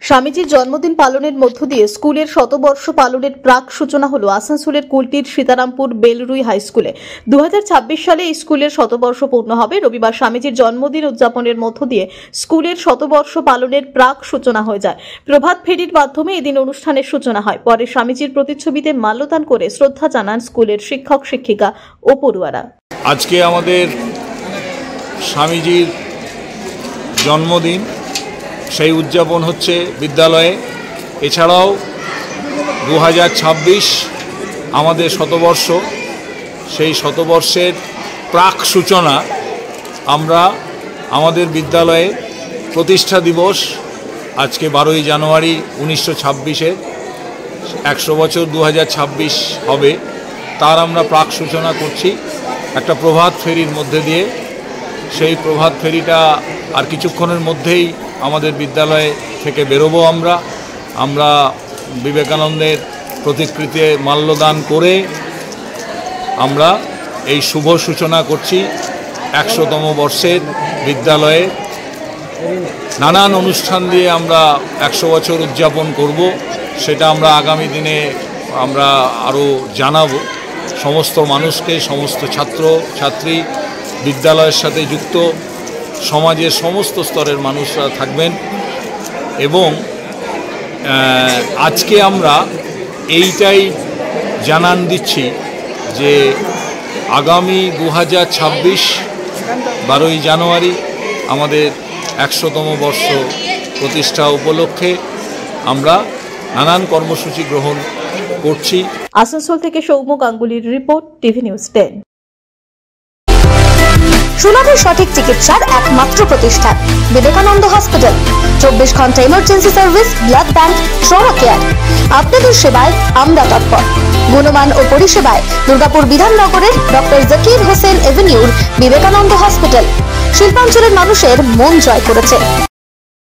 স্বামীজির জন্মদিন পালনের মধ্য দিয়ে স্কুলের শতবর্ষ পালনের প্রাক সূচনা হলো আসানসোলের কুলটির সীতারামপুর বেলরুই হাই স্কুলে। 2026 সালে এই স্কুলের শতবর্ষ পূর্ণ হবে। রবিবার স্বামীজির জন্মদিন উদযাপনের মধ্য দিয়ে স্কুলের শতবর্ষ পালনের প্রাক সূচনা হয়ে যায়। প্রভাত ফেরির মাধ্যমে এদিন অনুষ্ঠানের সূচনা হয়। পরে স্বামীজির প্রতিচ্ছবিতে মাল্যদান করে শ্রদ্ধা জানান স্কুলের শিক্ষক শিক্ষিকা ও পড়ুয়ারা। আজকে আমাদের স্বামীজির জন্মদিন, সেই উদযাপন হচ্ছে বিদ্যালয়ে। এছাড়াও 2026 আমাদের শতবর্ষ, সেই শতবর্ষের প্রাক সূচনা আমরা আমাদের বিদ্যালয়ে প্রতিষ্ঠা দিবস আজকে 12ই জানুয়ারি 1926-এর 100 বছর 2026 হবে, তার আমরা প্রাক সূচনা করছি একটা প্রভাত ফেরির মধ্যে দিয়ে। সেই প্রভাত ফেরিটা আর কিছুক্ষণের মধ্যেই আমাদের বিদ্যালয় থেকে বেরোবো। আমরা বিবেকানন্দের প্রতিকৃতিতে মাল্যদান করে আমরা এই শুভ সূচনা করছি 100তম বর্ষের বিদ্যালয়ে। নানান অনুষ্ঠান দিয়ে আমরা 100 বছর উদযাপন করব, সেটা আমরা আগামী দিনে আমরা আরও জানাবো সমস্ত মানুষকে। সমস্ত ছাত্র ছাত্রী, বিদ্যালয়ের সাথে যুক্ত সমাজের সমস্ত স্তরের মানুষরা থাকবেন। এবং আজকে আমরা এইটাই জানান দিচ্ছি যে আগামী 2026 12ই জানুয়ারি আমাদের 100তম বর্ষ প্রতিষ্ঠা উপলক্ষে আমরা নানান কর্মসূচি গ্রহণ করছি। আসানসোল থেকে সৌম্য গাঙ্গুলির রিপোর্ট, টিভি নিউজ 10। সুলভে সঠিক চিকিৎসার একমাত্র প্রতিষ্ঠান বিবেকানন্দ হসপিটাল। 24 ঘন্টা emergency service, blood bank, trauma care. আপনাদের সেবায় আমরা তৎপর। গুণমান ও পরিষেবায় দুর্গাপুর বিধাননগরের ডক্টর জাকির হোসেন এভিনিউর বিবেকানন্দ হসপিটাল শিল্পাঞ্চলের মানুষের মন জয় করেছে।